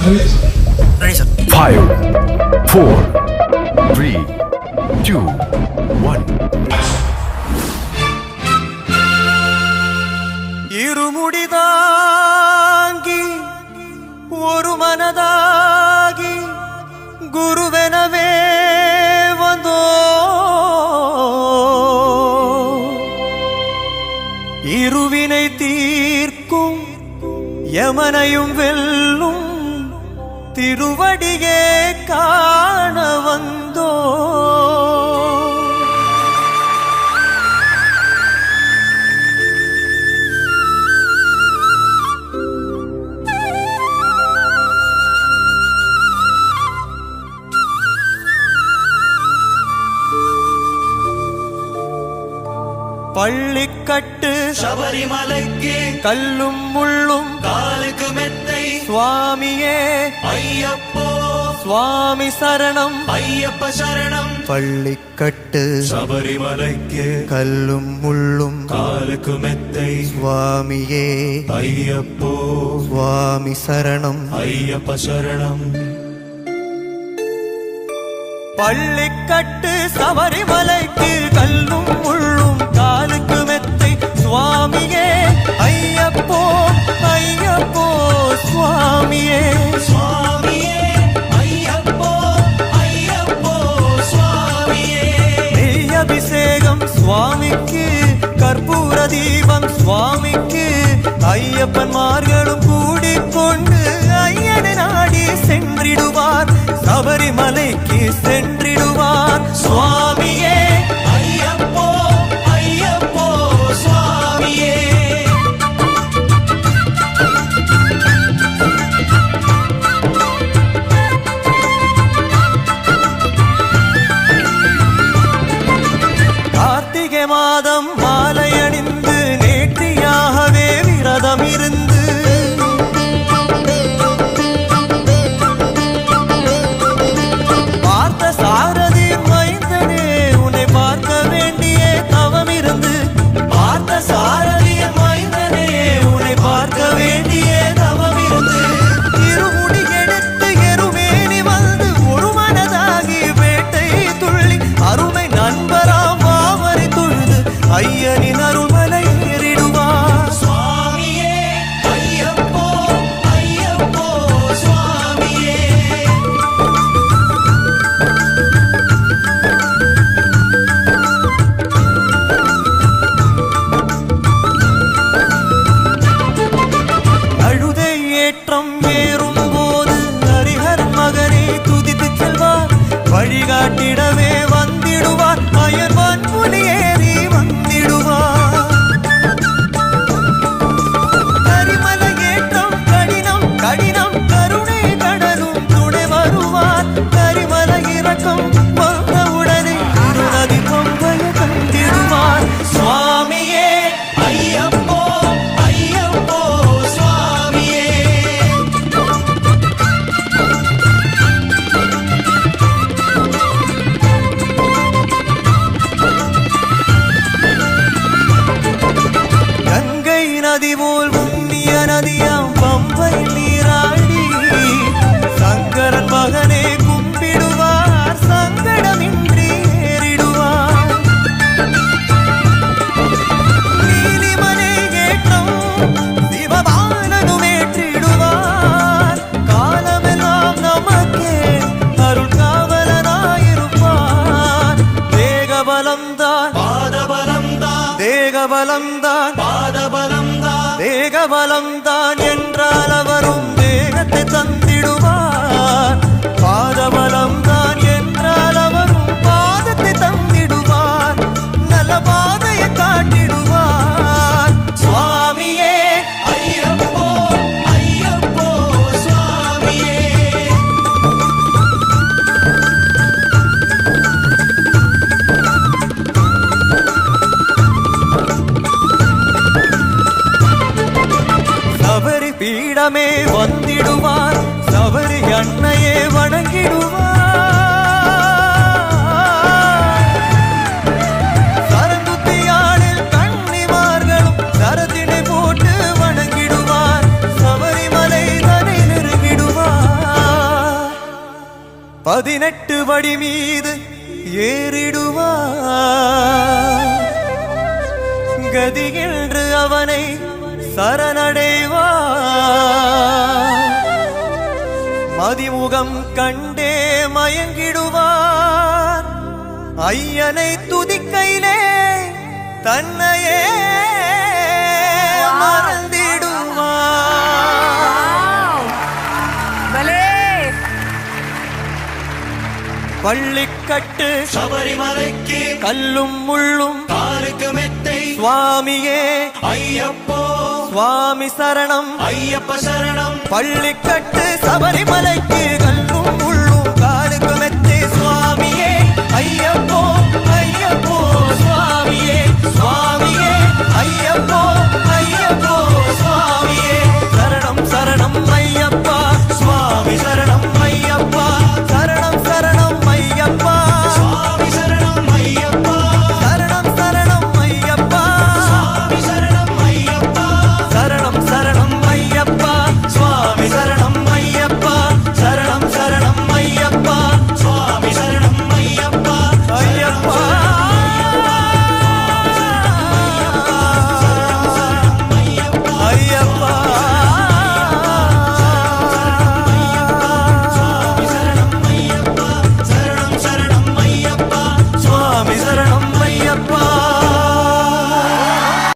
Ready, sir. 5, 4, 3, 2, 1. இருமுடிதாங்கி ஒரு மனதாகி குருவெனவே வந்தோ இருவினை தீர்க்கும் யமனையும் வெல்லும் திருவடியே காண வந்தோ பள்ளிக்கட்டு சபரிமலைக்கு கல்லும் முள்ளும் காலுக்கு மெத்தை சுவாமியே ஐயப்போ சுவாமி சரணம் ஐயப்ப சரணம். பள்ளிக்கட்டு சபரிமலைக்கு கல்லும் முள்ளும் காலுக்கு மெத்தை சுவாமியே ஐயப்போ சுவாமி சரணம் ஐயப்ப சரணம். பள்ளிக்கட்டு சபரிமலைக்கு கல்லும் முள்ளும் காலுக்கு மெத்தை சுவாமியே ஐயப்போ ஐயப்போ சுவாமியே சுவாமியே ஐயப்போ ஐயப்போ சுவாமியே. நெய் அபிஷேகம் சுவாமிக்கு கற்பூர தீபம் சுவாமிக்கு ஐயப்பன்மார்களும் கூடிக்கொண்டு ஐயனை நாடி சென்றிடுவார் சபரிமலைக்கு சென்றிடுவார் சுவாமியே ஐயப்போ ஐயப்போ சுவாமியே. கார்த்திகை மாதம் மாலை அணிந்து நேற்றியாகவே விரதம் இருந்து பார்த்த சாரதி மைந்தனே உன்னை பார்க்க வேண்டிய தவம் இருந்து பார்த்த சாரதி மைந்தனே உன்னை பார்க்க வேண்டிய தவம் இருந்து இருமுடி எடுத்து எருமேனி வந்து ஒரு மனதாகி வேட்டை துள்ளி அருமை நண்பராம் வாவரை தொழுது ஐயனின் அருள்மலை ஏறிடுவார் சுவாமியே ஐயப்போ ஐயப்போ சுவாமியே. அழுதை ஏற்றம் ஏறும் போது ஹரிஹர் மகனை துதித்து செல்வார் வழிகாட்டிடவே வந்திடுவார் அயர்வான் புலி ஏறி வந்திடுவார் கரிமலை ஏற்றம் கடினம் கடினம் கருணை கடலும் துணை வருவார் கரிமலை இறக்கம் வந்தவுடனே நதி பொங்கைய கண்டிடுவார் சுவாமியே ஐயப்போ ஐயப்போ சுவாமியே. கங்கை நதி போல் புண்ணிய நதியாம் பம்பை நீராடி சங்கரன் மகனே கும்பிடுவார் சங்கடமின்றி ஏறிடுவார் நீலிமலை ஏற்றம் சிவபாலனும் ஏற்றிடுவார் காலமெல்லாம் நமக்கே அருள் காவலனாயிருப்பார் தேகபலம்தான் பாதபலம்தான் தேகபலம்தான் பாதபலம்தான் தேகபலம்தான் என்றால் அவரும் தேகத்தை தந்திடுவார் பாதபலம்தான் என்றால் அவரும் பாதத்தை தந்திடுவார் நல்ல பாதையை காட்டிடுவார் சுவாமியே ஐயப்போ ஐயப்போ சுவாமியே. சபரி பீடமே வந்திடுவார் சபரி அன்னையே வணங்கிடுவார் சரங்குத்தியாளில் கன்னிமார்களும் சரத்தினை போட்டு வணங்கிடுவார் சபரிமலை தனை நெருங்கிடுவார் 18 படி மீது ஏறிடுவார். கதி என்று அவனை சரணடைவார். மதிமுகம் கண்டே மயங்கிடுவார். ஐயனை துதிக்கையிலே தன்னையே மறந்திடுவார். பள்ளிக்கட்டு சபரிமலைக்கு கல்லும் முள்ளும் காலுக்கு மெத்தை சுவாமியே ஐயப்போ சுவாமி சரணம் ஐயப்ப சரணம். பள்ளிக்கட்டு சபரிமலைக்கு கல்லும் முள்ளும் காலுக்கு மெத்தை சுவாமியே ஐயப்போ ஐயப்போ சுவாமியே சுவாமியே ஐயப்போ